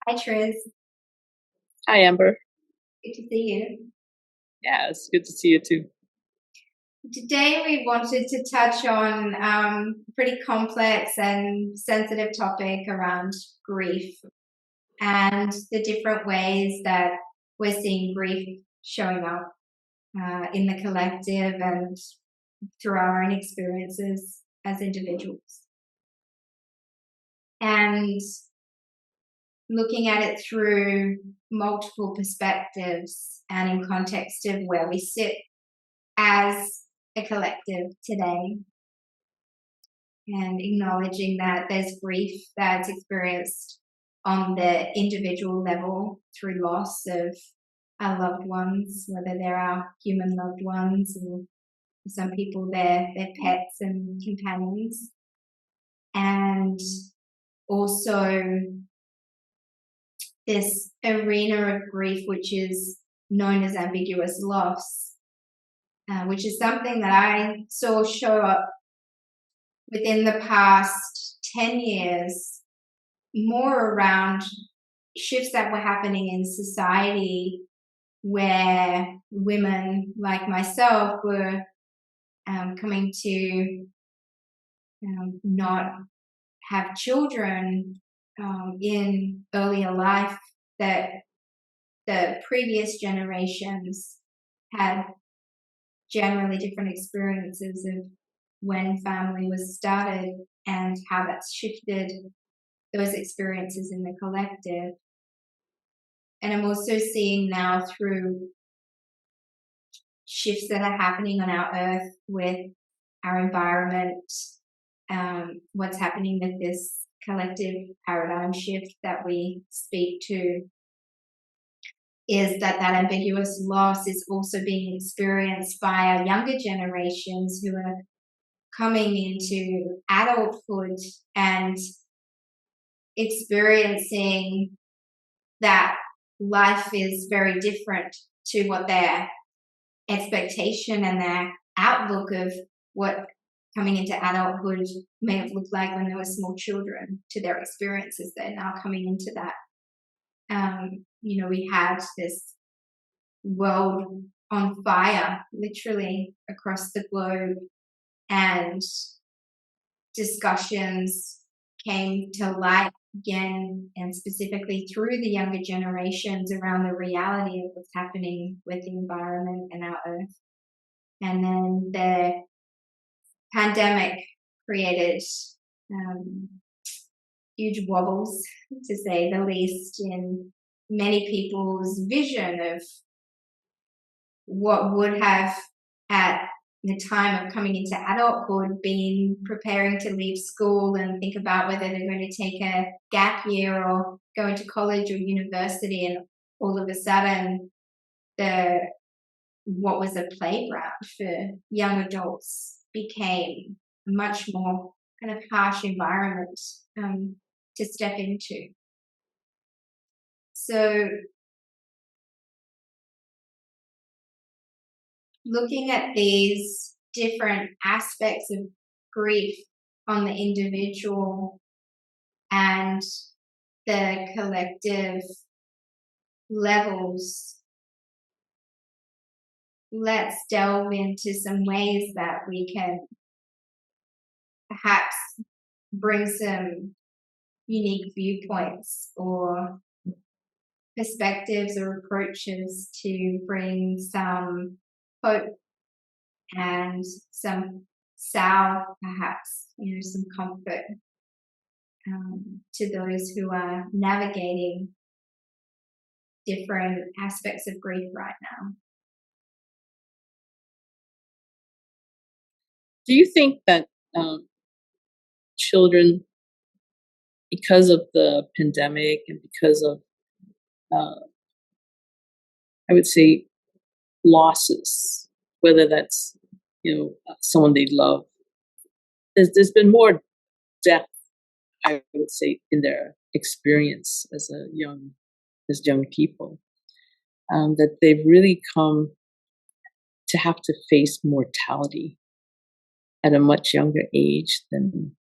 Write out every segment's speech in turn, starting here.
Hi, Triz. Hi, Amber. Good to see you. Yeah, it's good to see you too. Today, we wanted to touch on a pretty complex and sensitive topic around grief and the different ways that we're seeing grief showing up in the collective and through our own experiences as individuals. And looking at it through multiple perspectives and in context of where we sit as a collective today, and acknowledging that there's grief that's experienced on the individual level through loss of our loved ones, whether they're our human loved ones or for some people they're pets and companions, and also this arena of grief which is known as ambiguous loss, which is something that I saw show up within the past 10 years, more around shifts that were happening in society where women like myself were coming to not have children in earlier life, that the previous generations had generally different experiences of when family was started and how that's shifted those experiences in the collective. And I'm also seeing now through shifts that are happening on our earth with our environment, what's happening with this collective paradigm shift that we speak to, is that ambiguous loss is also being experienced by our younger generations who are coming into adulthood and experiencing that life is very different to what their expectation and their outlook of what coming into adulthood may have looked like when they were small children, to their experiences. They're now coming into that. We had this world on fire, literally across the globe, and discussions came to light again, and specifically through the younger generations, around the reality of what's happening with the environment and our earth. And then the pandemic created huge wobbles, to say the least, in many people's vision of what would have, at the time of coming into adulthood, been preparing to leave school and think about whether they're going to take a gap year or go into college or university, and all of a sudden what was a playground for young adults became a much more kind of harsh environment to step into. So looking at these different aspects of grief on the individual and the collective levels, let's delve into some ways that we can perhaps bring some unique viewpoints or perspectives or approaches to bring some hope and some salve, perhaps, some comfort to those who are navigating different aspects of grief right now. Do you think that children, because of the pandemic and because of, I would say, losses, whether that's, someone they love, there's been more depth, I would say, in their experience as young people, that they've really come to have to face mortality at a much younger age than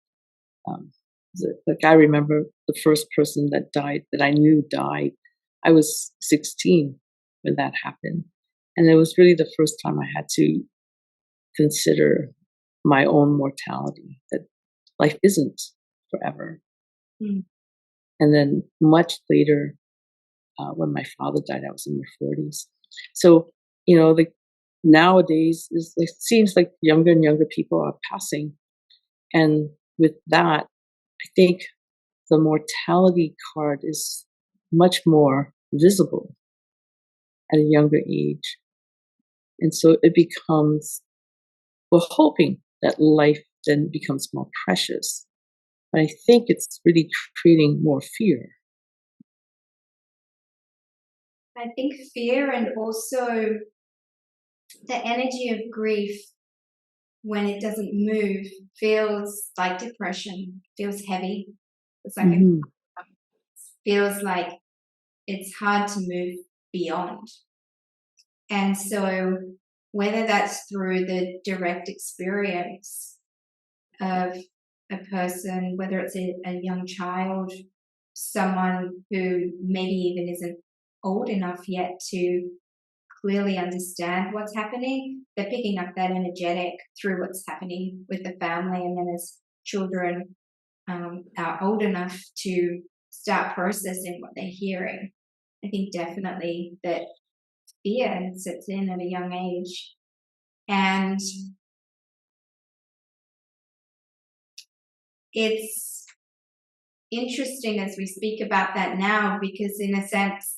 Like I remember the first person that died that I knew died. I was 16 when that happened. And it was really the first time I had to consider my own mortality, that life isn't forever. Mm. And then much later, when my father died, I was in my 40s. So, like nowadays, it seems like younger and younger people are passing. And with that, I think the mortality card is much more visible at a younger age. And so it becomes, we're hoping that life then becomes more precious. But I think it's really creating more fear. I think fear, and also the energy of grief when it doesn't move feels like depression, feels heavy. It's like it Mhm. feels like it's hard to move beyond. And so whether that's through the direct experience of a person, whether it's a young child, someone who maybe even isn't old enough yet to clearly understand what's happening, they're picking up that energetic through what's happening with the family. And then as children are old enough to start processing what they're hearing, I think definitely that fear sets in at a young age. And it's interesting as we speak about that now, because in a sense,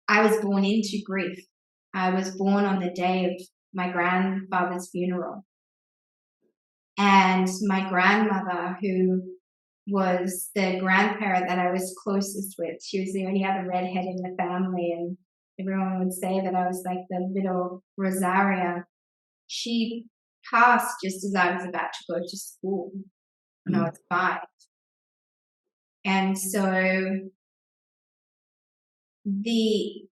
I was born into grief. I was born on the day of my grandfather's funeral. And my grandmother, who was the grandparent that I was closest with, she was the only other redhead in the family, and everyone would say that I was like the little Rosaria. She passed just as I was about to go to school when I was 5. And so the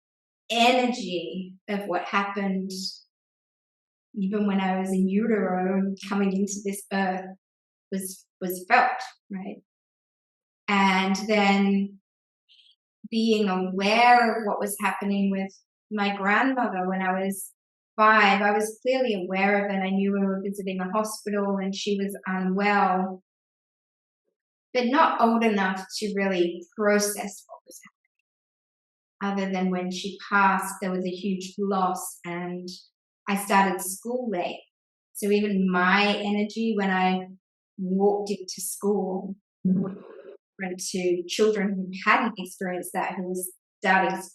energy of what happened, even when I was in utero coming into this earth, was felt, right? And then being aware of what was happening with my grandmother when I was 5, I was clearly aware of it. I knew we were visiting a hospital and she was unwell, but not old enough to really process what was happening. Other than when she passed, there was a huge loss, and I started school late. So even my energy when I walked into school was different to children who hadn't experienced that, who was starting school.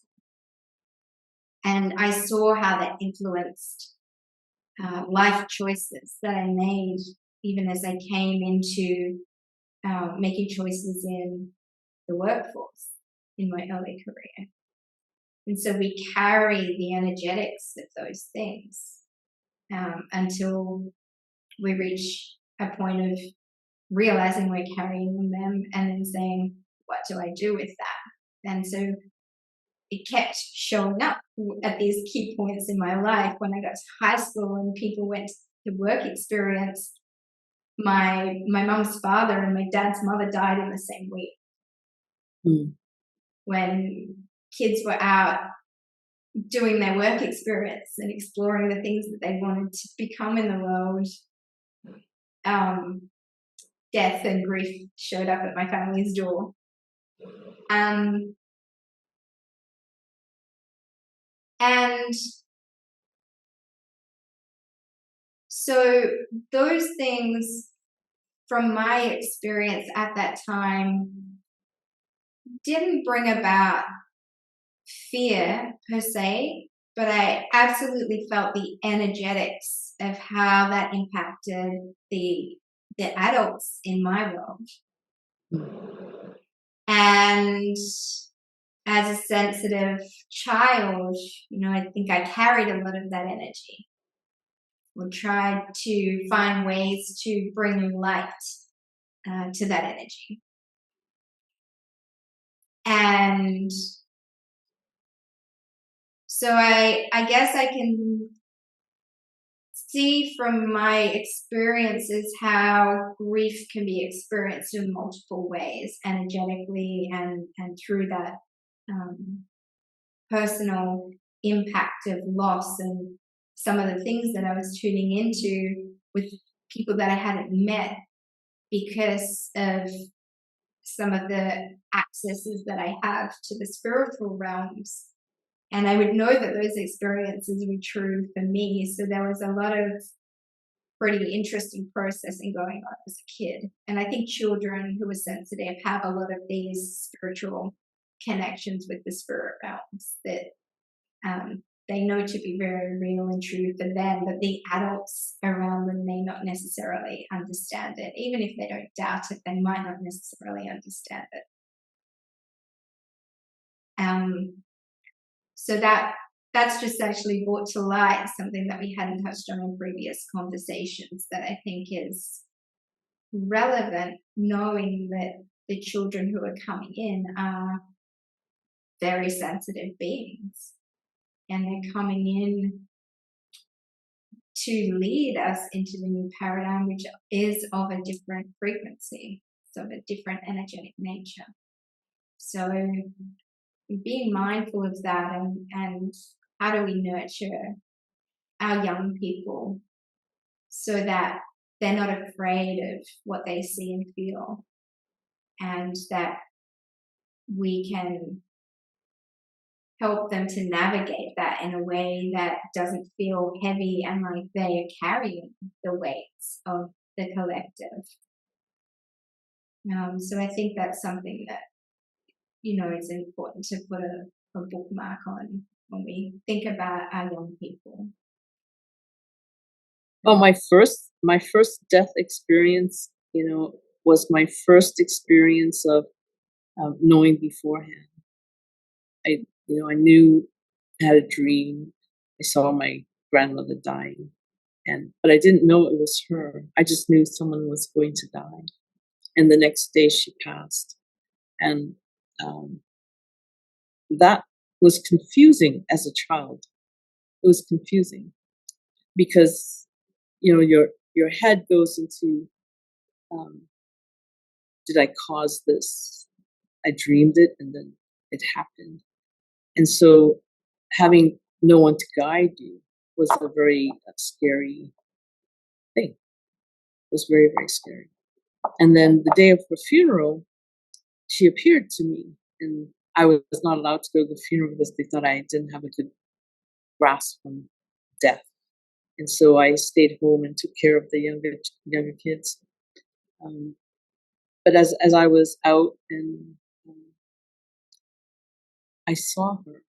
And I saw how that influenced life choices that I made, even as I came into making choices in the workforce in my early career. And so we carry the energetics of those things until we reach a point of realizing we're carrying them and then saying, what do I do with that? And so it kept showing up at these key points in my life. When I got to high school and people went to work experience, my mum's father and my dad's mother died in the same week. Mm. When kids were out doing their work experience and exploring the things that they wanted to become in the world, death and grief showed up at my family's door. And so those things, from my experience at that time, didn't bring about fear per se, but I absolutely felt the energetics of how that impacted the adults in my world. And as a sensitive child, I think I carried a lot of that energy. We tried to find ways to bring light to that energy. And so I guess I can see from my experiences how grief can be experienced in multiple ways, energetically and through that personal impact of loss. And some of the things that I was tuning into with people that I hadn't met because of some of the accesses that I have to the spiritual realms. And I would know that those experiences were true for me. So there was a lot of pretty interesting processing going on as a kid. And I think children who are sensitive have a lot of these spiritual connections with the spirit realms that they know to be very real and true for them, but the adults around them may not necessarily understand it. Even if they don't doubt it, they might not necessarily understand it. So that's just actually brought to light something that we hadn't touched on in previous conversations that I think is relevant, knowing that the children who are coming in are very sensitive beings, and they're coming in to lead us into the new paradigm, which is of a different frequency, so of a different energetic nature. So being mindful of that, and how do we nurture our young people so that they're not afraid of what they see and feel, and that we can help them to navigate that in a way that doesn't feel heavy and like they are carrying the weights of the collective. So I think that's something that, it's important to put a bookmark on when we think about our young people. Well, my first death experience, was my first experience of knowing beforehand. I knew, I had a dream. I saw my grandmother dying, but I didn't know it was her. I just knew someone was going to die, and the next day she passed, and that was confusing as a child. It was confusing because your head goes into, did I cause this? I dreamed it, and then it happened. And so having no one to guide you was a very scary thing. It was very, very scary. And then the day of her funeral, she appeared to me, and I was not allowed to go to the funeral because they thought I didn't have a good grasp on death. And so I stayed home and took care of the younger kids. But as I was out, and I saw her,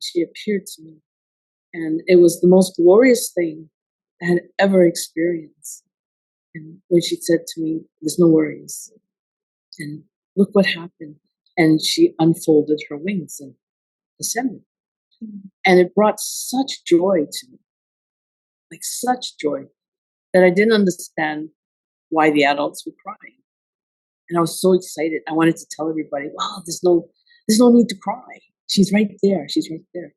she appeared to me, and it was the most glorious thing I had ever experienced. And when she said to me, "There's no worries, and look what happened," and she unfolded her wings and ascended, and it brought such joy to me, like such joy, that I didn't understand why the adults were crying. And I was so excited. I wanted to tell everybody, "Wow, there's no need to cry. She's right there. She's right there."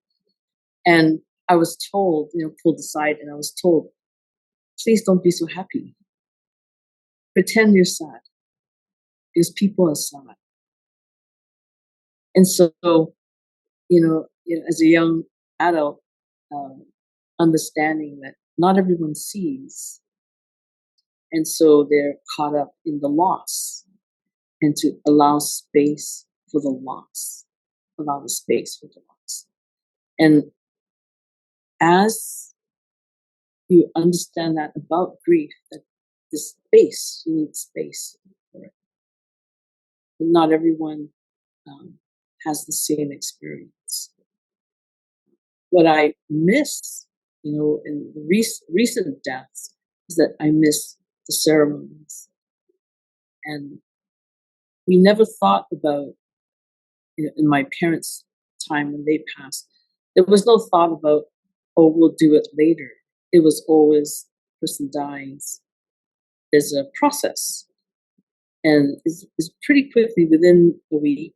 And I was told, pulled aside, and I was told, "Please don't be so happy. Pretend you're sad, because people are sad." And so, as a young adult, understanding that not everyone sees, and so they're caught up in the loss, and to allow space for the loss, allow the space for the loss. And as you understand that about grief, that the space, you need space for it. And not everyone has the same experience. What I miss, in the recent deaths, is that I miss the ceremonies. And we never thought about, in my parents' time when they passed, there was no thought about, "Oh, we'll do it later." It was always, person dies, there's a process. And it's pretty quickly, within a week,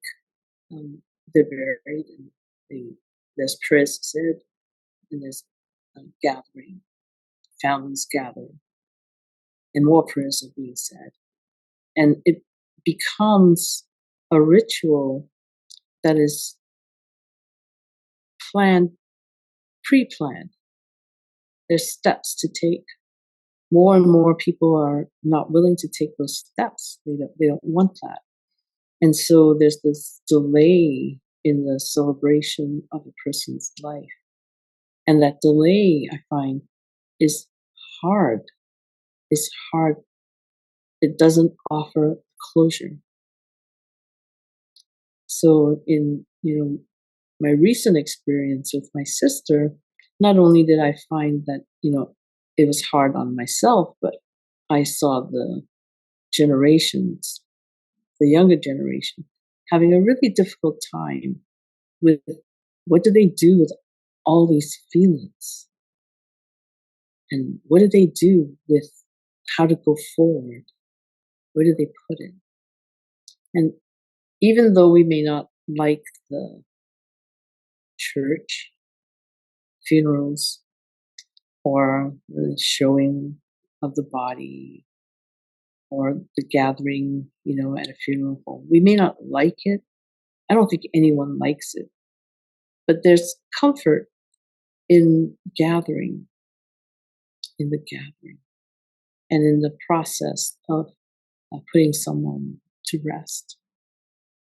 they're buried, and there's Triz said, and there's gathering. families gather and more prayers are being said. And it becomes a ritual that is planned, pre-planned. There's steps to take. More and more people are not willing to take those steps. They don't want that. And so there's this delay in the celebration of a person's life. And that delay, I find, is hard. It's hard. It doesn't offer closure. So in, my recent experience with my sister, not only did I find that, it was hard on myself, but I saw the generations, the younger generation, having a really difficult time with what do they do with all these feelings? And what do they do with how to go forward? Where do they put it? And even though we may not like the church, funerals, or the showing of the body, or the gathering, at a funeral home, we may not like it. I don't think anyone likes it. But there's comfort in gathering, and in the process of putting someone to rest.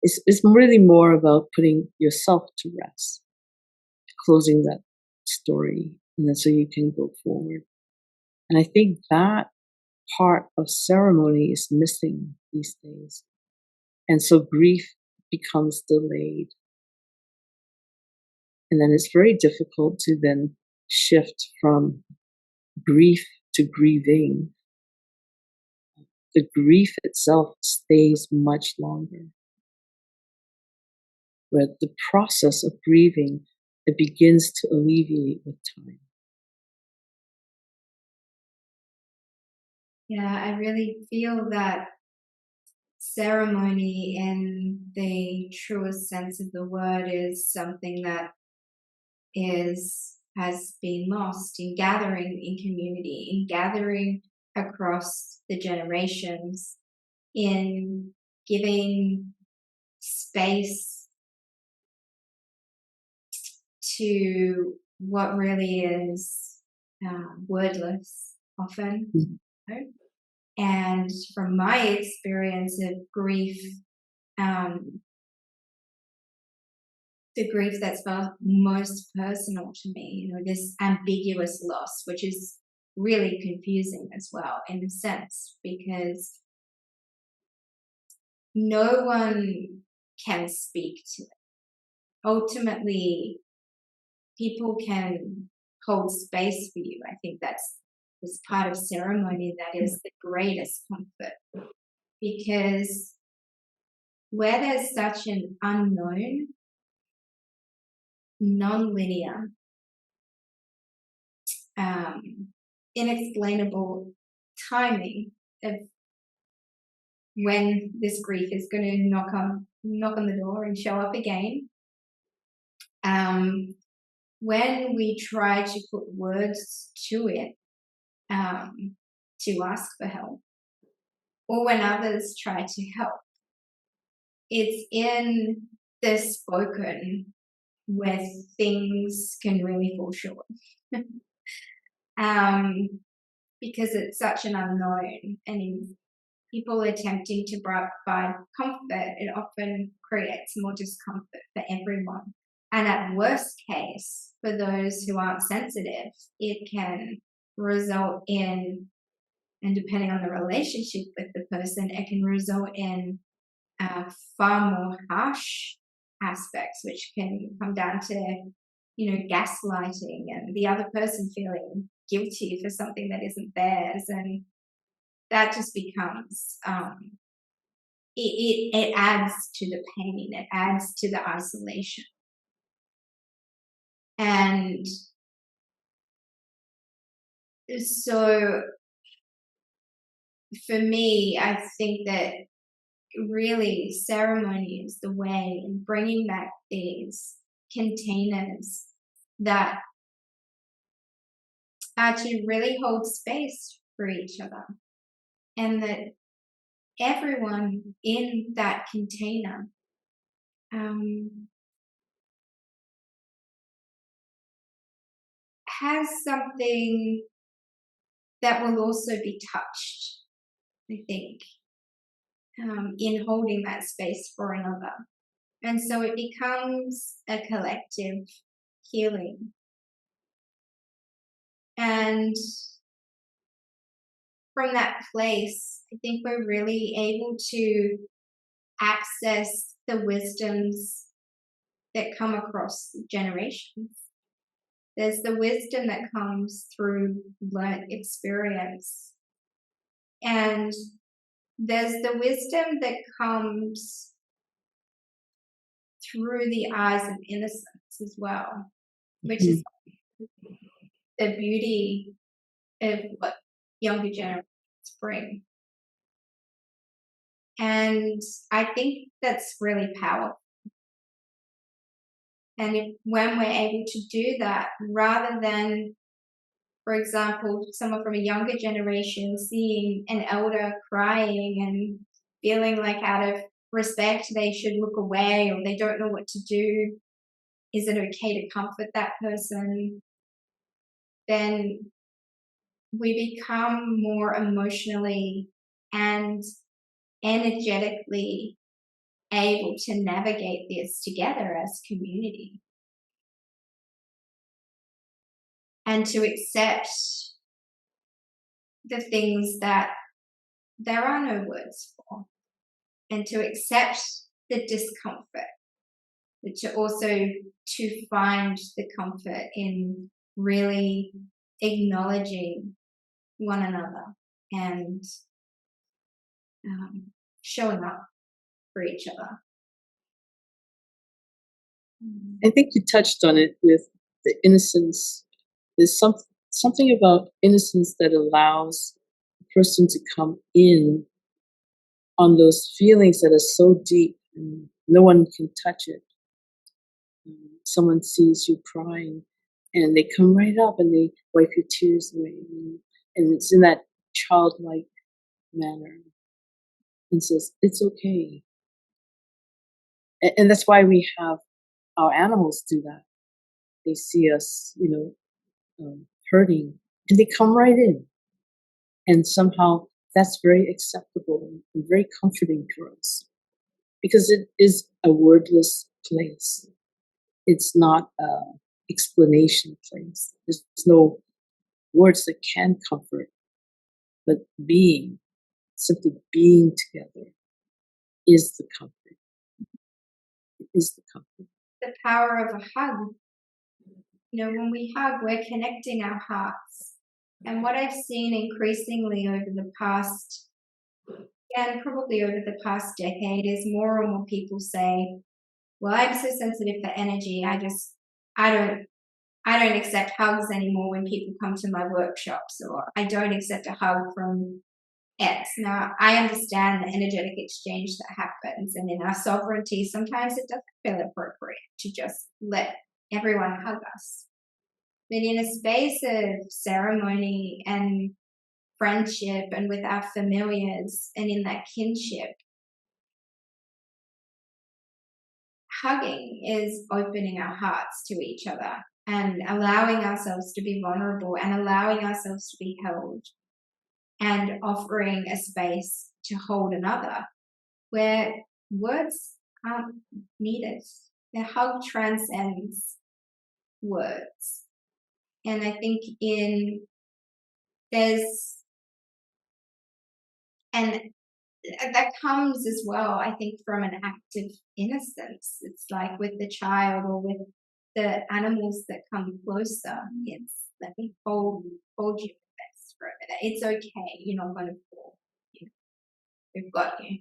It's really more about putting yourself to rest, closing that story, and then so you can go forward. And I think that part of ceremony is missing these days. And so grief becomes delayed. And then it's very difficult to then shift from grief to grieving. The grief itself stays much longer. Where the process of grieving, it begins to alleviate with time. Yeah, I really feel that ceremony in the truest sense of the word is something that has been lost in gathering in community, in gathering across the generations, in giving space to what really is wordless often. Mm-hmm. And from my experience of grief, the grief that's felt most personal to me, this ambiguous loss, which is really confusing as well in a sense, because no one can speak to it. Ultimately, people can hold space for you. I think that's part of ceremony that is the greatest comfort, because where there's such an unknown, non-linear, inexplainable timing of when this grief is going to knock on the door and show up again. When we try to put words to it, to ask for help, or when others try to help, it's in the spoken where things can really fall short. Because it's such an unknown, and in people attempting to provide comfort, it often creates more discomfort for everyone. And at worst case, for those who aren't sensitive, it can result in, and depending on the relationship with the person, it can result in far more harsh aspects, which can come down to, gaslighting and the other person feeling guilty for something that isn't theirs. And that just becomes, it adds to the pain, it adds to the isolation. And so for me, I think that really ceremony is the way in bringing back these containers that are to really hold space for each other, and that everyone in that container has something that will also be touched, I think, in holding that space for another. And so it becomes a collective healing. And from that place, I think we're really able to access the wisdoms that come across generations. There's the wisdom that comes through learned experience. And there's the wisdom that comes through the eyes of innocence as well, which is the beauty of what younger generations bring. And I think that's really powerful. And when we're able to do that, rather than, for example, someone from a younger generation seeing an elder crying and feeling like out of respect they should look away, or they don't know what to do, is it okay to comfort that person? Then we become more emotionally and energetically able to navigate this together as community, and to accept the things that there are no words for, and to accept the discomfort, but to also to find the comfort in really acknowledging one another and showing up for each other. I think you touched on it with the innocence. There's something about innocence that allows a person to come in on those feelings that are so deep and no one can touch it. Someone sees you crying and they come right up and they wipe your tears away. And it's in that childlike manner and says, it's okay. And that's why we have our animals do that. They see us, hurting, and they come right in. And somehow that's very acceptable and very comforting for us, because it is a wordless place. It's not an explanation place. There's no words that can comfort, but simply being together is the comfort. It is the comfort. The power of a hug. When we hug, we're connecting our hearts. And what I've seen increasingly over the past, and probably over the past decade, is more and more people say, well, I'm so sensitive for energy, I don't accept hugs anymore when people come to my workshops, or I don't accept a hug from X. Now, I understand the energetic exchange that happens, and in our sovereignty, sometimes it doesn't feel appropriate to just let everyone hug us. But in a space of ceremony and friendship and with our familiars and in that kinship, hugging is opening our hearts to each other and allowing ourselves to be vulnerable and allowing ourselves to be held, and offering a space to hold another where words aren't needed. The hug transcends words. And I think and that comes as well, I think, from an act of innocence. It's like with the child or with the animals that come closer. It's, let me hold you with this for a minute. It's okay. You're not going to fall. We've got you.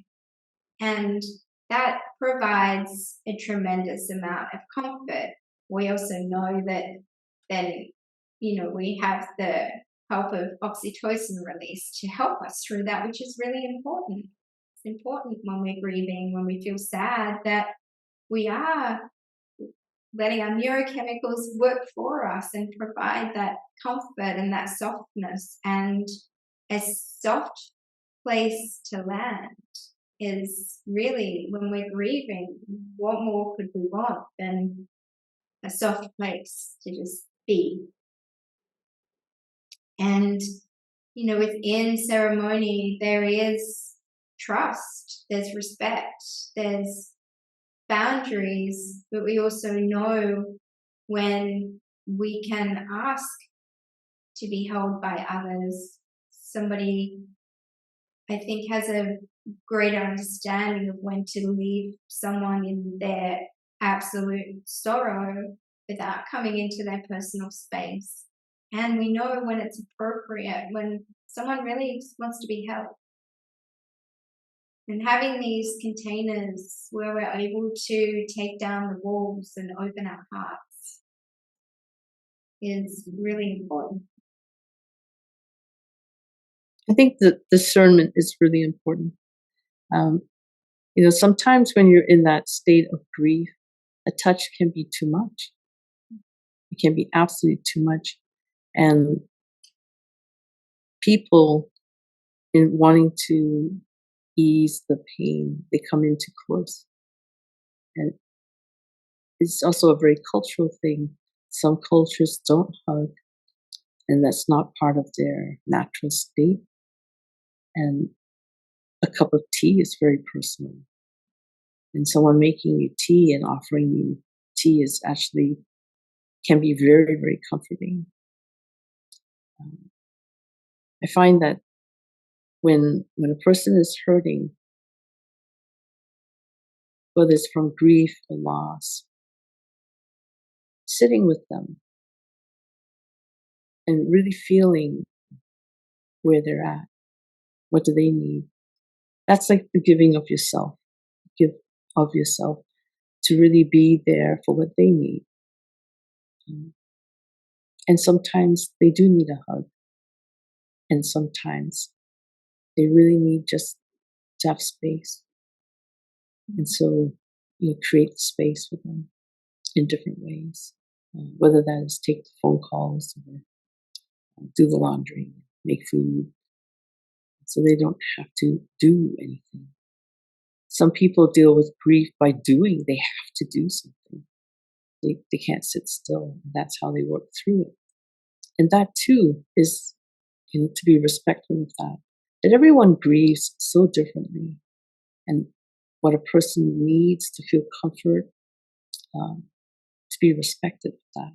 And that provides a tremendous amount of comfort. We also know that then, we have the help of oxytocin release to help us through that, which is really important. It's important when we're grieving, when we feel sad, that we are letting our neurochemicals work for us and provide that comfort and that softness. And a soft place to land is really, when we're grieving, what more could we want than a soft place to just be? And, within ceremony, there is trust, there's respect, there's boundaries, but we also know when we can ask to be held by others. Somebody, I think, has a greater understanding of when to leave someone in their absolute sorrow without coming into their personal space. And we know when it's appropriate, when someone really just wants to be held. And having these containers where we're able to take down the walls and open our hearts is really important. I think the discernment is really important. Sometimes when you're in that state of grief, a touch can be too much. It can be absolutely too much. And people, in wanting to ease the pain, they come in too close. And it's also a very cultural thing. Some cultures don't hug, and that's not part of their natural state. And a cup of tea is very personal. And someone making you tea and offering you tea is actually can be very, very comforting. I find that when a person is hurting, whether it's from grief or loss, sitting with them and really feeling where they're at, what do they need? That's like the giving of yourself. Give of yourself to really be there for what they need. And sometimes they do need a hug. And sometimes they really need just to have space. And so you create space for them in different ways, whether that is take the phone calls or do the laundry, make food, so they don't have to do anything. Some people deal with grief by doing. They have to do something. They can't sit still. That's how they work through it. And that too is, to be respectful of that everyone grieves so differently. And what a person needs to feel comfort, to be respected for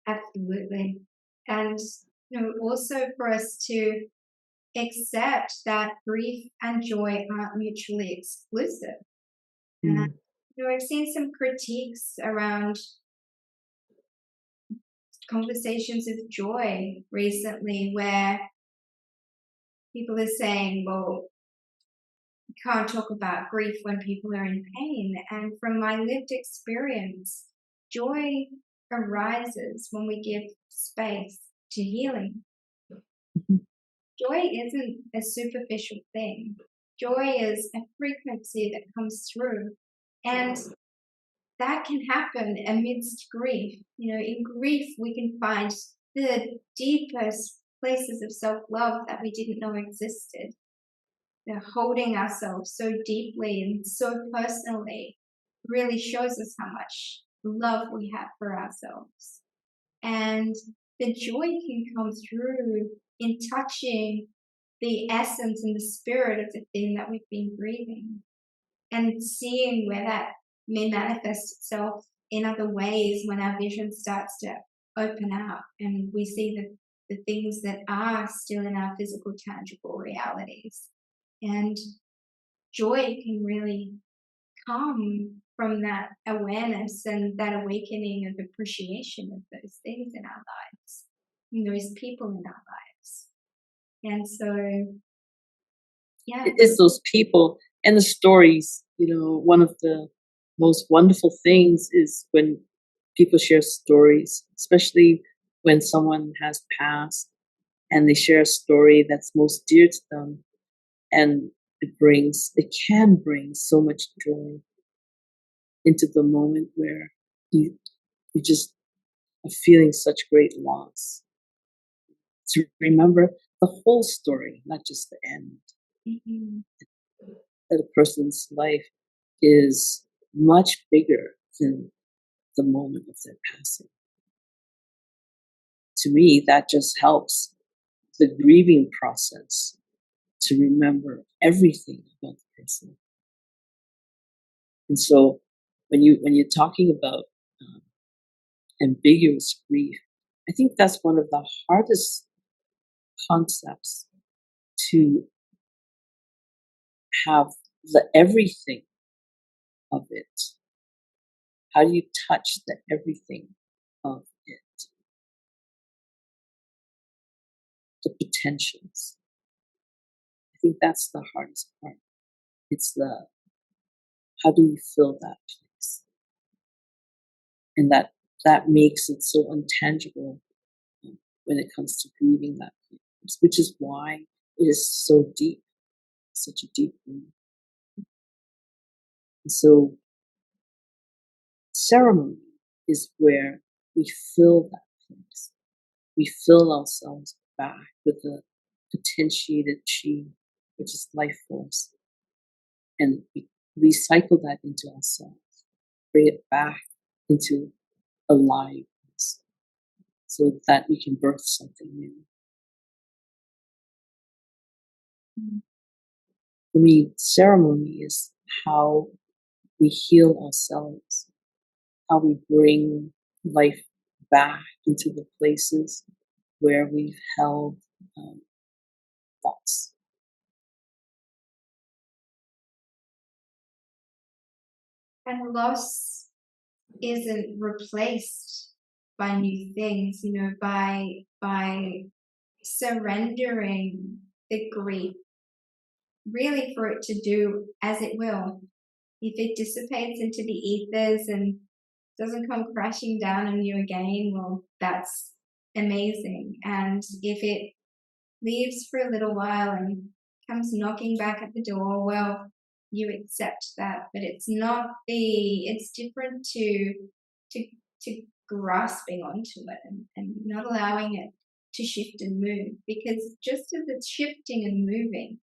that. Absolutely. And also for us to accept that grief and joy aren't mutually exclusive. And I've seen some critiques around conversations of joy recently where people are saying, well, you can't talk about grief when people are in pain. And from my lived experience, joy arises when we give space to healing. Joy isn't a superficial thing. Joy is a frequency that comes through. And that can happen amidst grief. In grief, we can find the deepest places of self-love that we didn't know existed. They're holding ourselves so deeply and so personally really shows us how much love we have for ourselves. And the joy can come through in touching the essence and the spirit of the thing that we've been grieving and seeing where that may manifest itself in other ways when our vision starts to open up and we see the things that are still in our physical, tangible realities. And joy can really come from that awareness and that awakening of appreciation of those things in our lives, and those people in our lives. And so, yeah. It is those people and the stories. One of the most wonderful things is when people share stories, especially when someone has passed and they share a story that's most dear to them. And it can bring so much joy. into the moment where you just are feeling such great loss. To remember the whole story, not just the end. Mm-hmm. That a person's life is much bigger than the moment of their passing. To me, that just helps the grieving process to remember everything about the person. And so when you're talking about ambiguous grief, I think that's one of the hardest concepts to have the everything of it. How do you touch the everything of it? The potentials. I think that's the hardest part. It's the how do you fill that place? And that makes it so untangible when it comes to grieving that place, which is why it is so deep, such a deep grief. And so ceremony is where we fill that place. We fill ourselves back with the potentiated chi, which is life force, and we recycle that into ourselves, bring it back into aliveness so that we can birth something new. For me, ceremony is how we heal ourselves, how we bring life back into the places where we've held thoughts. And loss isn't replaced by new things, by surrendering the grief, really for it to do as it will. If it dissipates into the ethers and doesn't come crashing down on you again, well, that's amazing. And if it leaves for a little while and comes knocking back at the door, well, you accept that. But it's different to grasping onto it and not allowing it to shift and move, because just as it's shifting and moving,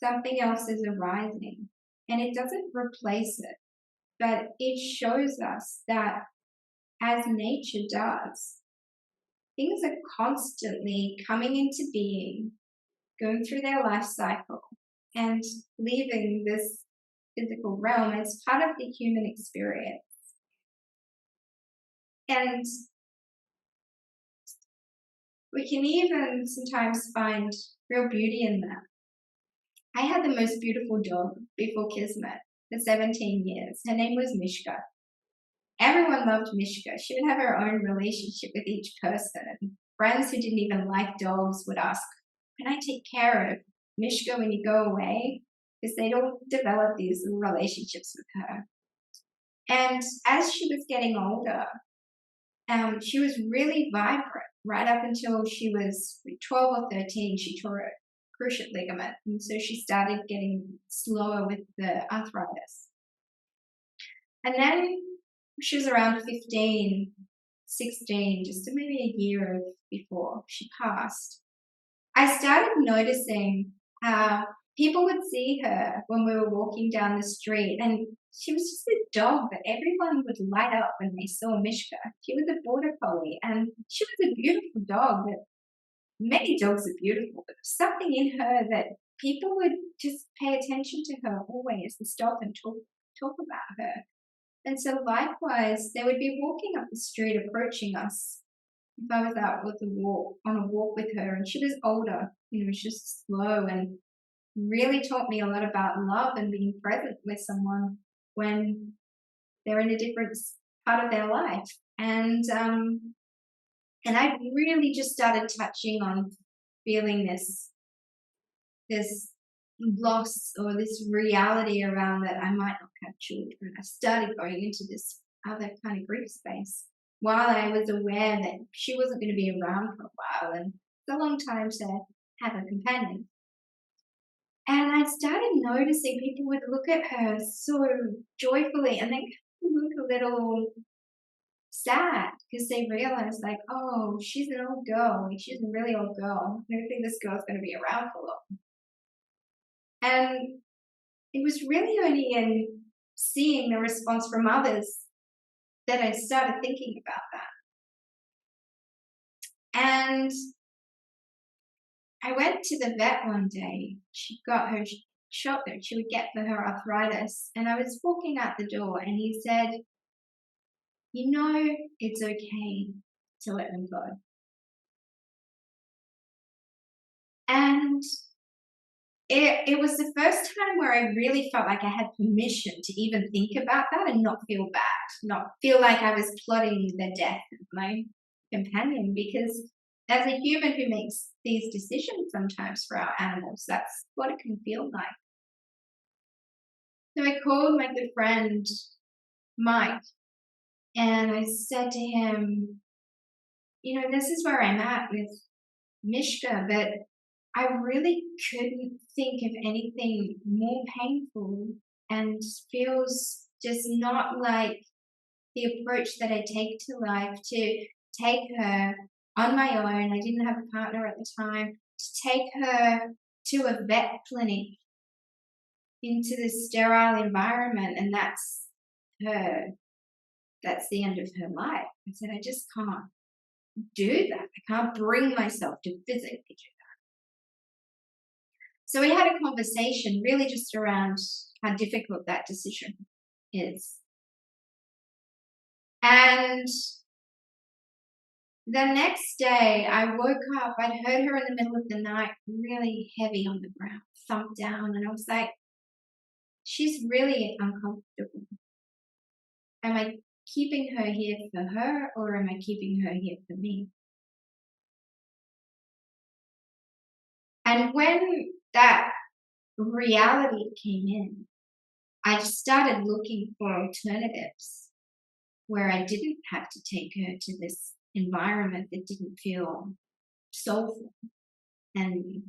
something else is arising, and it doesn't replace it, but it shows us that, as nature does, things are constantly coming into being, going through their life cycle, and leaving this physical realm as part of the human experience. And we can even sometimes find real beauty in that. I had the most beautiful dog before Kismet for 17 years. Her name was Mishka. Everyone loved Mishka. She would have her own relationship with each person. And friends who didn't even like dogs would ask, can I take care of Mishka when you go away? Because they don't develop these relationships with her. And as she was getting older, she was really vibrant right up until she was 12 or 13. She tore a cruciate ligament, and so she started getting slower with the arthritis. And then she was around 15, 16, just maybe a year before she passed. I started noticing how people would see her when we were walking down the street, and she was just a dog that everyone would light up when they saw Mishka. She was a border collie, and she was a beautiful dog. But many dogs are beautiful, but there's something in her that people would just pay attention to her always and stop and talk about her. And so likewise, they would be walking up the street, approaching us. If I was out on a walk with her, and she was older, she was slow, and really taught me a lot about love and being present with someone when they're in a different part of their life. And I really just started touching on feeling this loss or this reality around that I might not have children. I started going into this other kind of grief space while I was aware that she wasn't going to be around for a while, and it's a long time to have a companion. And I started noticing people would look at her so joyfully and then look a little sad because they realize, like, oh, she's an old girl. Like, she's a really old girl. I don't think this girl's going to be around for long. And it was really only in seeing the response from others that I started thinking about that. And I went to the vet one day. She got her shot that she would get for her arthritis. And I was walking out the door and he said, you know, it's okay to let them go. And it was the first time where I really felt like I had permission to even think about that and not feel bad, not feel like I was plotting the death of my companion, because as a human who makes these decisions sometimes for our animals, that's what it can feel like. So I called my good friend Mike and I said to him, you know, this is where I'm at with Mishka, but I really couldn't think of anything more painful and feels just not like the approach that I take to life, to take her on my own. I didn't have a partner at the time, to take her to a vet clinic into this sterile environment, and that's the end of her life. I said, I just can't do that. I can't bring myself to physically do that. So we had a conversation really just around how difficult that decision is. And the next day I woke up, I'd heard her in the middle of the night, really heavy on the ground, thumped down, and I was like, she's really uncomfortable. Am I keeping her here for her, or am I keeping her here for me? And when that reality came in, I started looking for alternatives where I didn't have to take her to this environment that didn't feel soulful and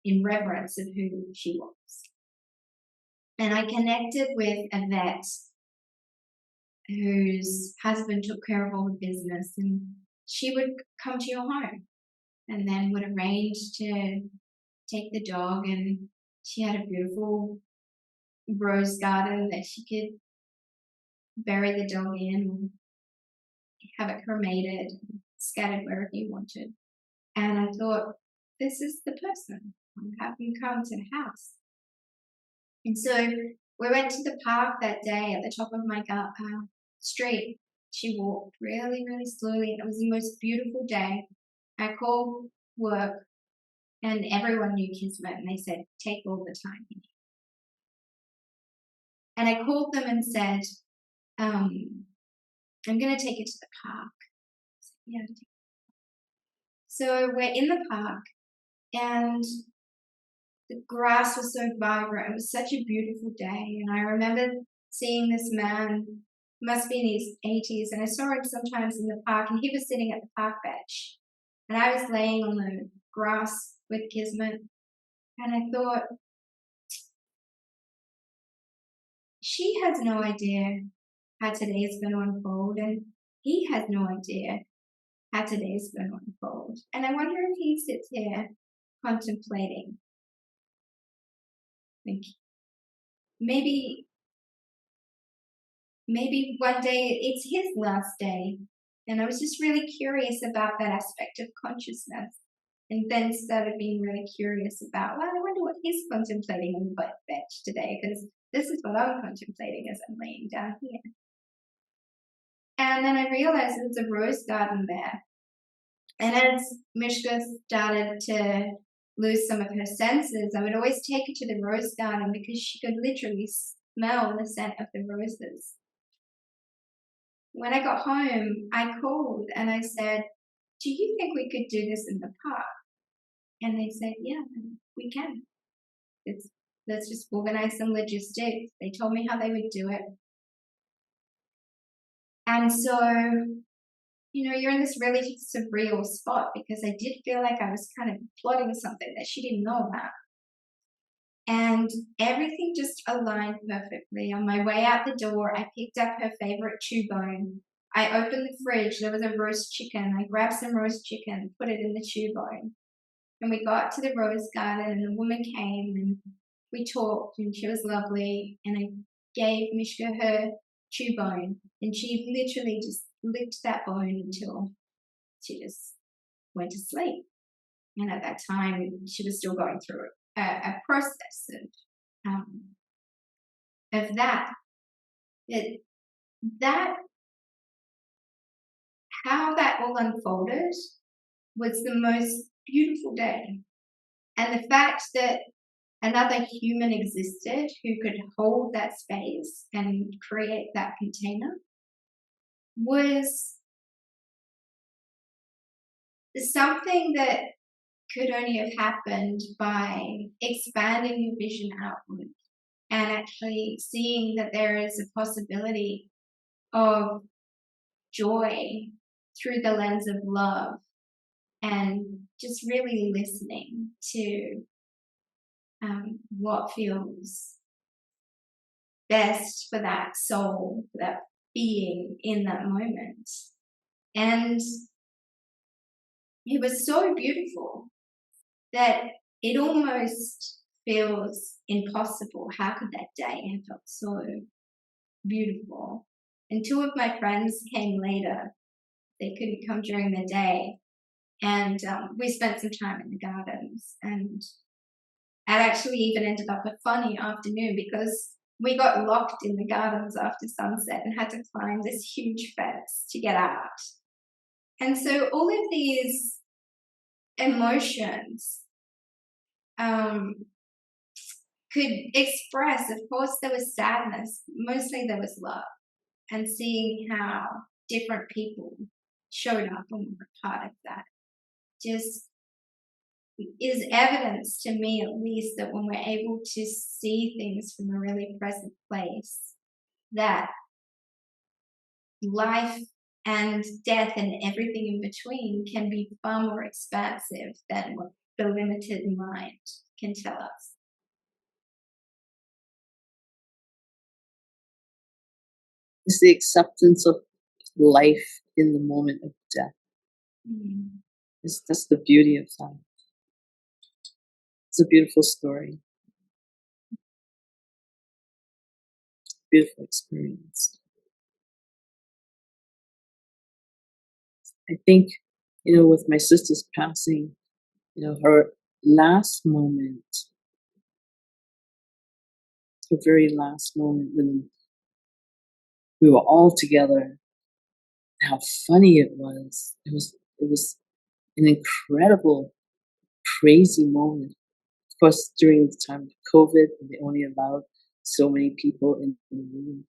in reverence of who she was. And I connected with a vet whose husband took care of all the business, and she would come to your home and then would arrange to take the dog, and she had a beautiful rose garden that she could bury the dog in, have it cremated, scattered wherever you wanted. And I thought, this is the person. I'll have them come to the house. And so we went to the park that day at the top of my street. She walked really, really slowly. It was the most beautiful day. I called work and everyone knew Kismet, and they said, take all the time you need. And I called them and said, I'm going to take you to the park. Yeah. So we're in the park, and the grass was so vibrant. It was such a beautiful day. And I remember seeing this man, must be in his 80s, and I saw him sometimes in the park, and he was sitting at the park bench. And I was laying on the grass with Kismet, and I thought, she has no idea how today is going to unfold, and he has no idea how today is going to unfold. And I wonder if he sits here contemplating, think, maybe one day it's his last day. And I was just really curious about that aspect of consciousness, and then started being really curious about, well, I wonder what he's contemplating on the bench today, because this is what I'm contemplating as I'm laying down here. And then I realized there was a rose garden there. And as Mishka started to lose some of her senses, I would always take her to the rose garden because she could literally smell the scent of the roses. When I got home, I called and I said, do you think we could do this in the park? And they said, yeah, we can. Let's just organize some logistics. They told me how they would do it. And so, you know, you're in this really surreal spot, because I did feel like I was kind of plotting something that she didn't know about. And everything just aligned perfectly. On my way out the door, I picked up her favorite chew bone. I opened the fridge. There was a roast chicken. I grabbed some roast chicken, put it in the chew bone. And we got to the rose garden, and the woman came, and we talked, and she was lovely. And I gave Mishka her chew bone, and she literally just licked that bone until she just went to sleep. And at that time, she was still going through a process of that. That how that all unfolded was the most beautiful day, and the fact that another human existed who could hold that space and create that container was something that could only have happened by expanding your vision outward and actually seeing that there is a possibility of joy through the lens of love, and just really listening to what feels best for that soul, for that being in that moment. And it was so beautiful that it almost feels impossible. How could that day have felt so beautiful? And two of my friends came later. They couldn't come during the day. And we spent some time in the gardens. And it actually even ended up a funny afternoon because we got locked in the gardens after sunset and had to climb this huge fence to get out. And so all of these emotions could express, of course, there was sadness, mostly there was love, and seeing how different people showed up and were part of that just is evidence to me, at least, that when we're able to see things from a really present place, that life and death and everything in between can be far more expansive than what the limited mind can tell us. It's the acceptance of life in the moment of death. Mm. That's the beauty of that. It's a beautiful story. Beautiful experience. I think, with my sister's passing, her last moment, her very last moment when we were all together, how funny it was. It was an incredible, crazy moment. Of course, during the time of COVID, they only allowed so many people in the room.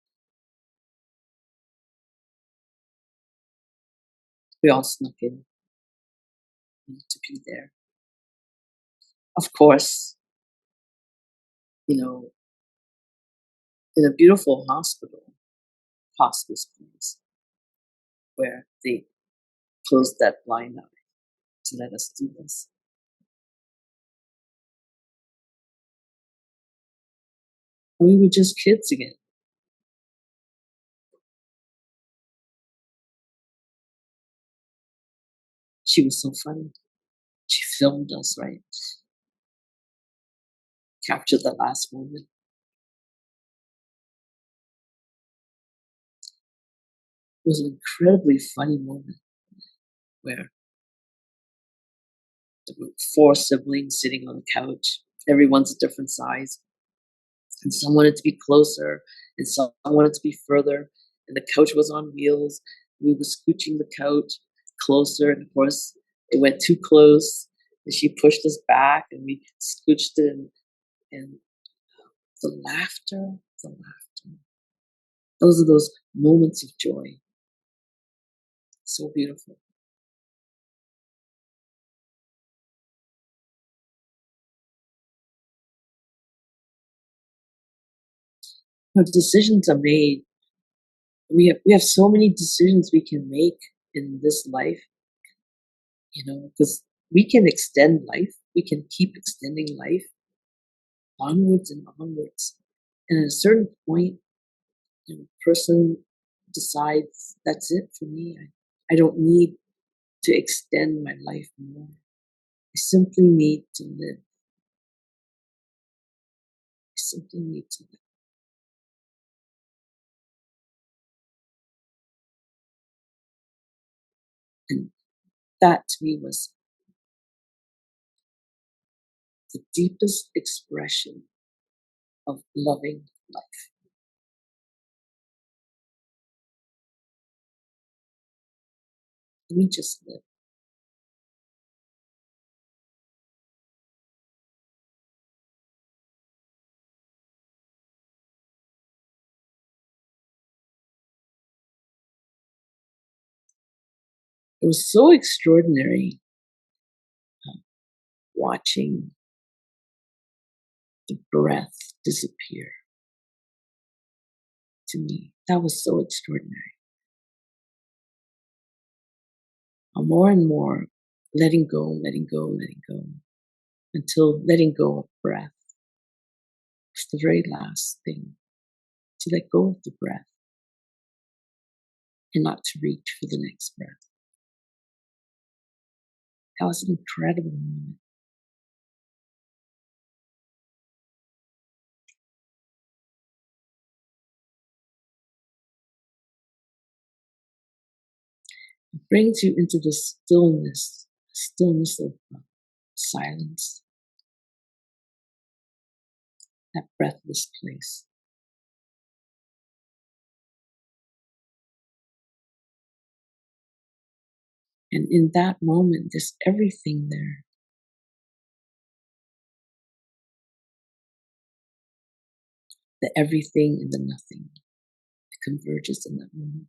We all snuck in to be there. Of course, in a beautiful hospice place, where they closed that blind eye to let us do this. And we were just kids again. She was so funny. She filmed us, right? Captured the last moment. It was an incredibly funny moment where there were 4 siblings sitting on the couch. Everyone's a different size. And some wanted to be closer, and some wanted to be further. And the couch was on wheels. We were scooching the couch closer, and of course, it went too close. And she pushed us back, and we scooched in. And the laughter. Those are those moments of joy. So beautiful. When decisions are made, we have so many decisions we can make in this life, because we can extend life. We can keep extending life. onwards and onwards. And at a certain point, the person decides that's it for me. I don't need to extend my life more. I simply need to live. I simply need to live. And that to me was the deepest expression of loving life. Let me just live. It was so extraordinary watching the breath disappear. To me, that was so extraordinary. More and more, letting go, letting go, letting go, until letting go of breath was the very last thing. To let go of the breath and not to reach for the next breath. That was an incredible moment. It brings you into the stillness of silence, that breathless place. And in that moment, there's everything there. The everything and the nothing that converges in that moment.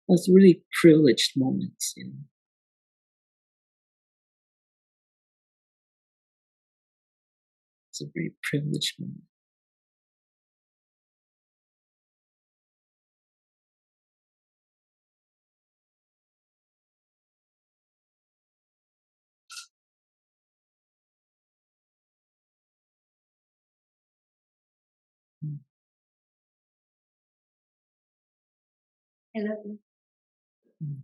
It was really privileged moments, It's a very privileged moment. I love you. Mm.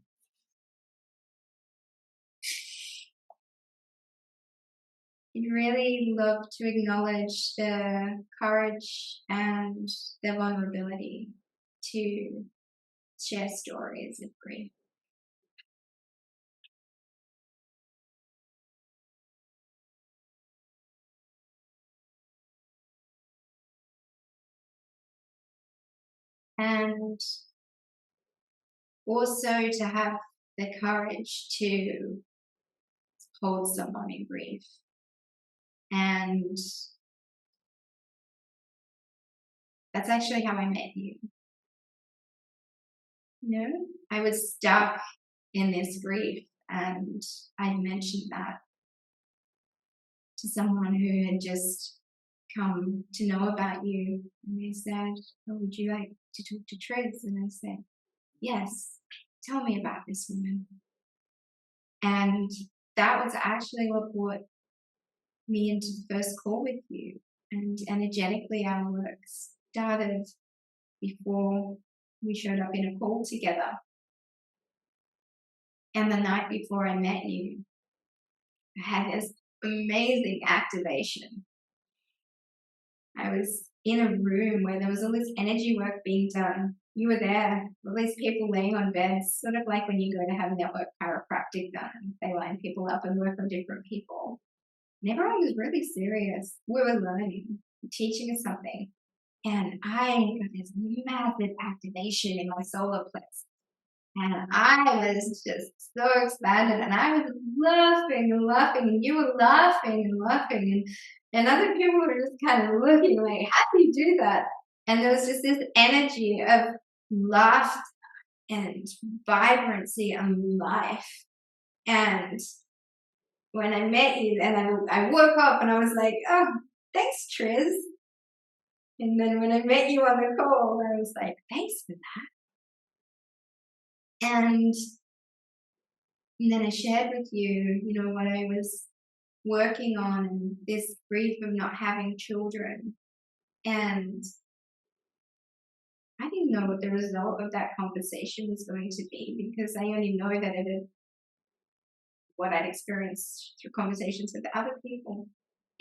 I'd really love to acknowledge the courage and the vulnerability to share stories of grief. And also to have the courage to hold someone in grief. And that's actually how I met you. I was stuck in this grief, and I mentioned that to someone who had just come to know about you, and they said, "Oh, would you like to talk to Triz?" And I said, "Yes, tell me about this woman." And that was actually what brought me into the first call with you. And energetically, our work started before we showed up in a call together. And the night before I met you, I had this amazing activation. I was in a room where there was all this energy work being done. You were there, all these people laying on beds, sort of like when you go to have network chiropractic done. They line people up and work on different people. And everyone was really serious. We were learning, teaching us something. And I got this massive activation in my solar plexus. And I was just so expanded, and I was laughing and laughing, and you were laughing and laughing, and other people were just kind of looking like, how do you do that? And there was just this energy of laughter and vibrancy and life. And when I met you, and I woke up and I was like, oh, thanks, Triz. And then when I met you on the call, I was like, thanks for that. And then I shared with you, what I was working on, and this grief of not having children. And I didn't know what the result of that conversation was going to be, because I only know that it had what I'd experienced through conversations with other people.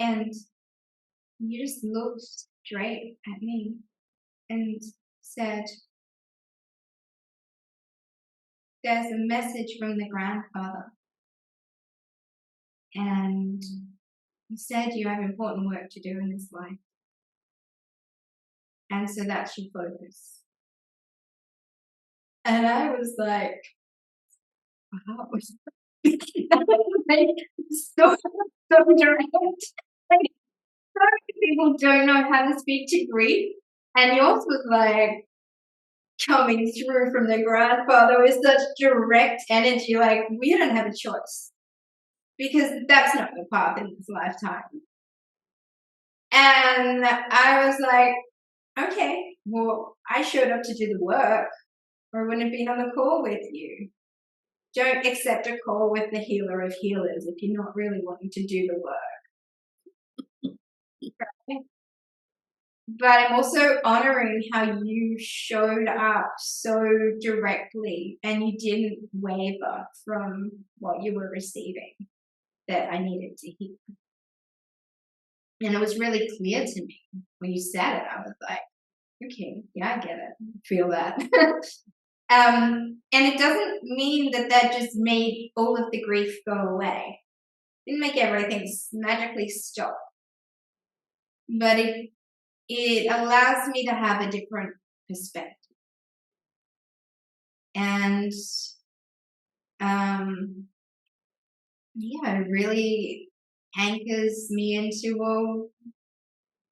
And you just looked straight at me and said, there's a message from the grandfather. And you said you have important work to do in this life. And so that's your focus. And I was like, wow. Like, so direct. Like, so many people don't know how to speak to grief. And yours was like coming through from the grandfather with such direct energy, like, we don't have a choice, because that's not the path in this lifetime. And I was like, okay, well, I showed up to do the work, or I wouldn't have been on the call with you. Don't accept a call with the healer of healers if you're not really wanting to do the work. Right? But I'm also honoring how you showed up so directly, and you didn't waver from what you were receiving that I needed to hear. And it was really clear to me when you said it. I was like, okay, yeah, I get it. Feel that. And it doesn't mean that just made all of the grief go away. It didn't make everything magically stop. But it allows me to have a different perspective. And it really anchors me into, well,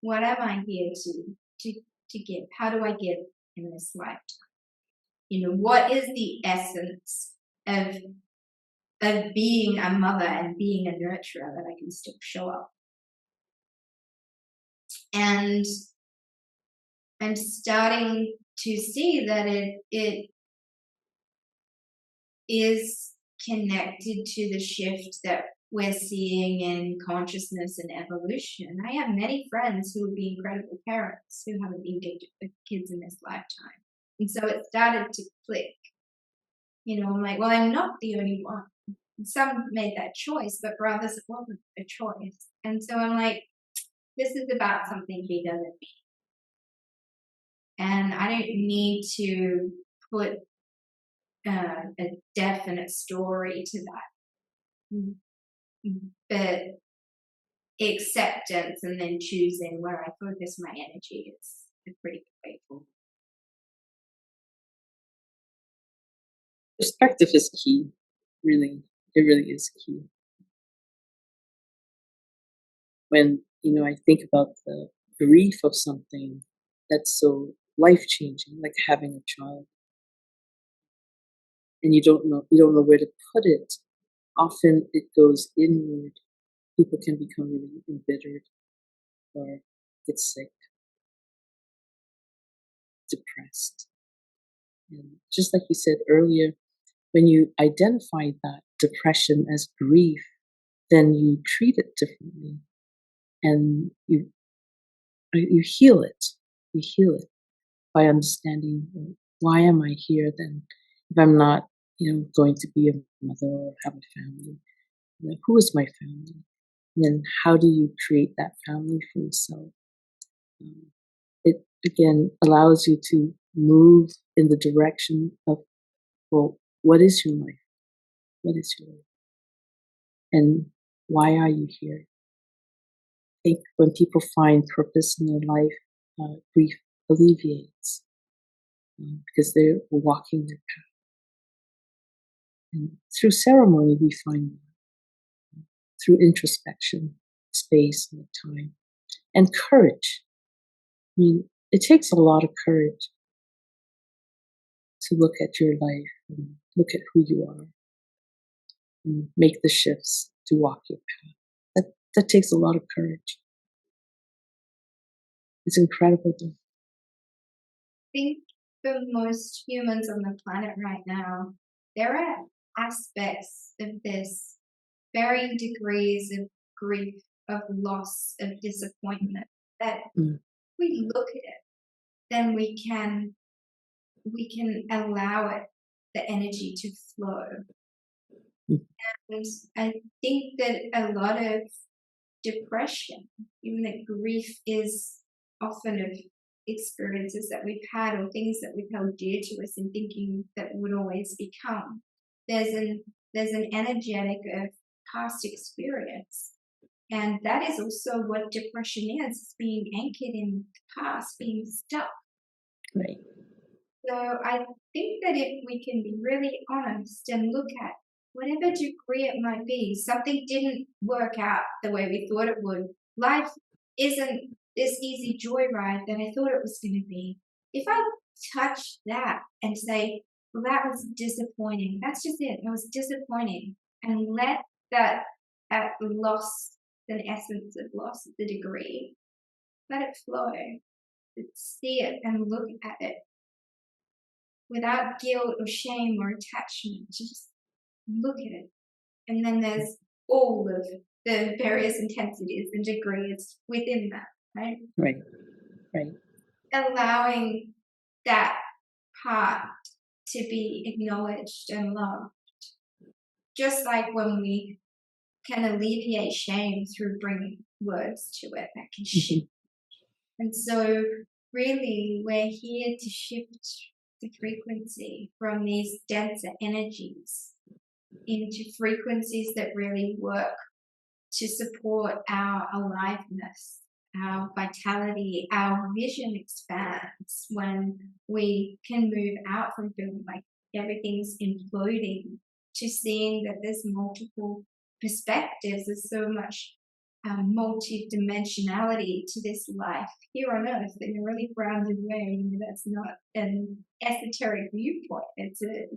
what am I here to give? How do I give in this lifetime? What is the essence of being a mother and being a nurturer that I can still show up? And I'm starting to see that it is connected to the shift that we're seeing in consciousness and evolution. I have many friends who would be incredible parents who haven't been gifted with kids in this lifetime. And so it started to click. I'm like, well, I'm not the only one. Some made that choice, but for others it wasn't a choice. And so I'm like, this is about something bigger than me. And I don't need to put a definite story to that. But acceptance and then choosing where I focus my energy is a pretty good way forward. Perspective is key, really. It really is key. When, I think about the grief of something that's so life-changing, like having a child, and you don't know where to put it, often it goes inward. People can become really embittered or get sick, depressed. And just like you said earlier, when you identify that depression as grief, then you treat it differently, and you heal it. You heal it by understanding, why am I here then? If I'm not, going to be a mother or have a family, who is my family? And then how do you create that family for yourself? It again allows you to move in the direction of, well, what is your life? What is your life? And why are you here? I think when people find purpose in their life, grief alleviates, because they're walking their path. And through ceremony, we find that. Through introspection, space, and time, and courage. I mean, it takes a lot of courage to look at your life and look at who you are and make the shifts to walk your path. That takes a lot of courage. It's incredible, though. I think for most humans on the planet right now, there are aspects of this, varying degrees of grief, of loss, of disappointment, that if we look at it, then we can allow it, the energy to flow. And I think that a lot of depression, even that grief, is often of experiences that we've had or things that we've held dear to us and thinking that would always become. There's an energetic of past experience. And that is also what depression is. It's being anchored in the past, being stuck. Right. So I think that if we can be really honest and look at whatever degree it might be, something didn't work out the way we thought it would. Life isn't this easy joyride that I thought it was going to be. If I touch that and say, well, that was disappointing. That's just it. It was disappointing. And let that loss, an essence of loss, the degree, let it flow. See it and look at it without guilt or shame or attachment. Just look at it. And then there's all of the various intensities and degrees within that, right? Right. Allowing that part to be acknowledged and loved. Just like when we can alleviate shame through bringing words to it, that can shift. And so really we're here to shift the frequency from these denser energies into frequencies that really work to support our aliveness, our vitality, our vision expands when we can move out from feeling like everything's imploding to seeing that there's multiple perspectives, there's so much multi-dimensionality to this life here on earth in a really grounded way. That's not an esoteric viewpoint. It's at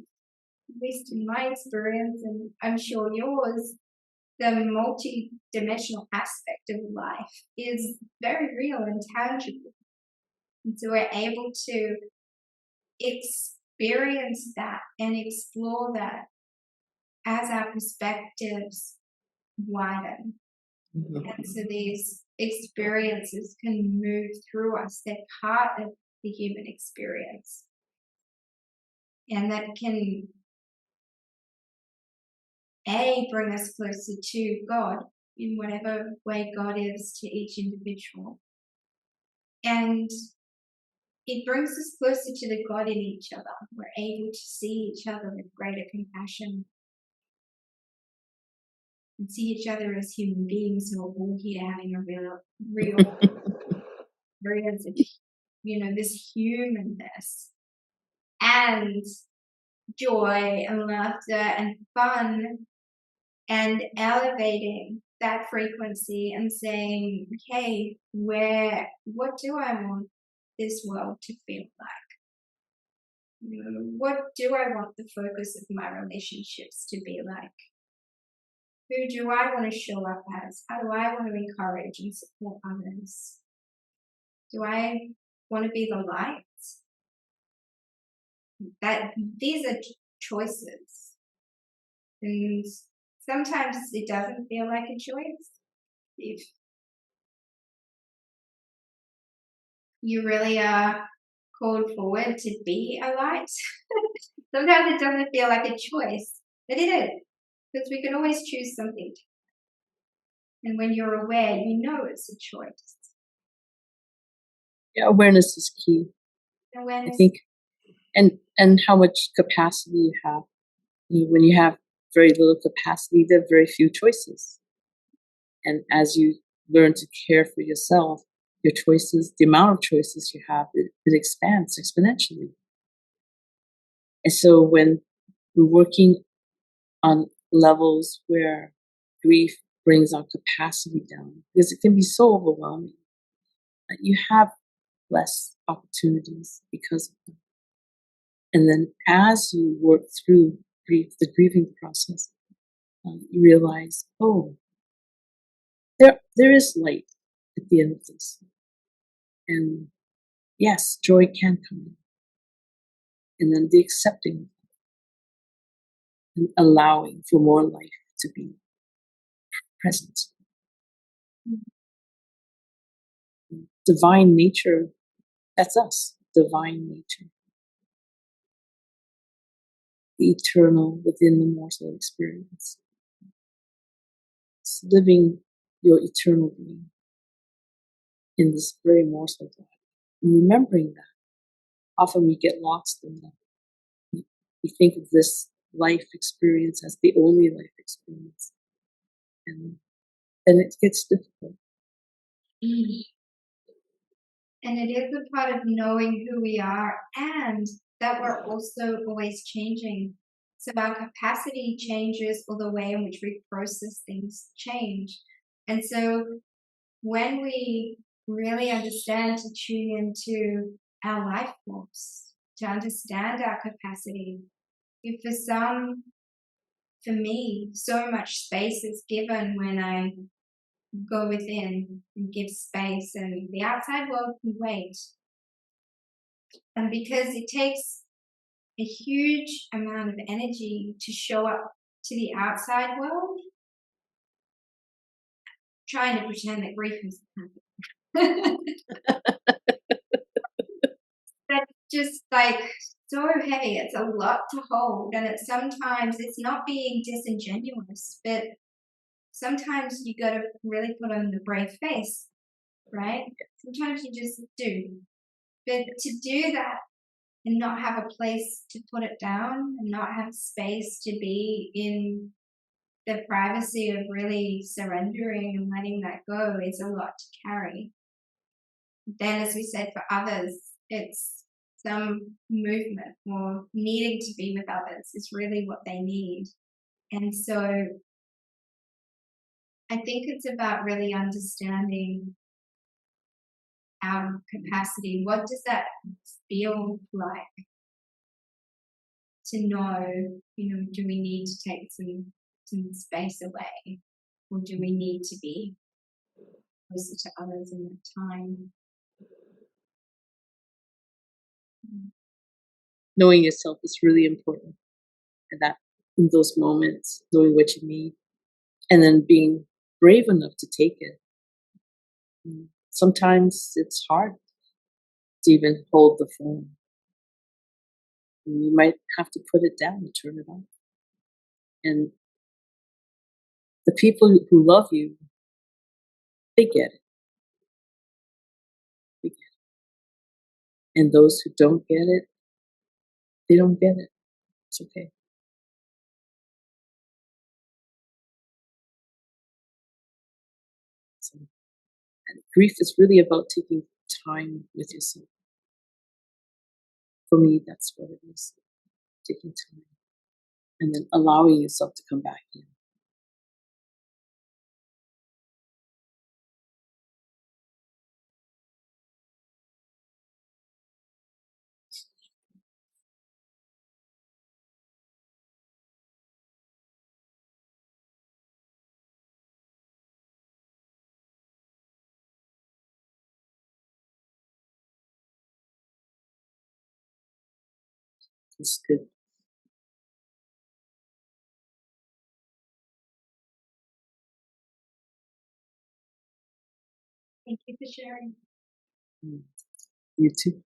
least in my experience, and I'm sure yours, the multi-dimensional aspect of life is very real and tangible. And so we're able to experience that and explore that as our perspectives widen. And so these experiences can move through us. They're part of the human experience. And that can, bring us closer to God in whatever way God is to each individual. And it brings us closer to the God in each other. We're able to see each other with greater compassion and see each other as human beings who are all here having a real experience of, this humanness and joy and laughter and fun, and elevating that frequency and saying, okay, what do I want this world to feel like? What do I want the focus of my relationships to be like? Who do I want to show up as? How do I want to encourage and support others? Do I want to be the light? These are choices. And sometimes it doesn't feel like a choice. If you really are called forward to be a light, sometimes it doesn't feel like a choice, but it is. Because we can always choose something. And when you're aware, it's a choice. Yeah, awareness is key. Awareness. I think, and how much capacity you have. When you have very little capacity, there are very few choices. And as you learn to care for yourself, your choices, the amount of choices you have, it expands exponentially. And so when we're working on levels where grief brings our capacity down, because it can be so overwhelming that you have less opportunities because of them. And then as you work through grief, the grieving process, you realize, oh, there is light at the end of this. And yes, joy can come in. And then the accepting and allowing for more life to be present. Divine nature, that's us, divine nature. The eternal within the mortal experience. It's living your eternal being in this very mortal body. And remembering that. Often we get lost in that. We think of this life experience as the only life experience. And then it gets difficult. And it is a part of knowing who we are and that we're also always changing. So our capacity changes, or the way in which we process things change. And so when we really understand to tune into our life force, to understand our capacity, if for me, so much space is given when I go within and give space, and the outside world can wait. And because it takes a huge amount of energy to show up to the outside world, trying to pretend that grief is happening. That's just like so heavy. It's a lot to hold, and sometimes it's not being disingenuous, but sometimes you got to really put on the brave face, right? Sometimes you just do. But to do that and not have a place to put it down and not have space to be in the privacy of really surrendering and letting that go is a lot to carry. Then, as we said, for others, it's some movement or needing to be with others is really what they need. And so I think it's about really understanding our capacity. What does that feel like to know, do we need to take some space away, or do we need to be closer to others in that time? Knowing yourself is really important. And that in those moments, knowing what you need, and then being brave enough to take it. Sometimes it's hard to even hold the phone. You might have to put it down and turn it off. And the people who love you, they get it. They get it. And those who don't get it, they don't get it. It's okay. So, and grief is really about taking time with yourself. For me, that's what it is. Taking time. And then allowing yourself to come back in. It's good. Thank you for sharing. You too.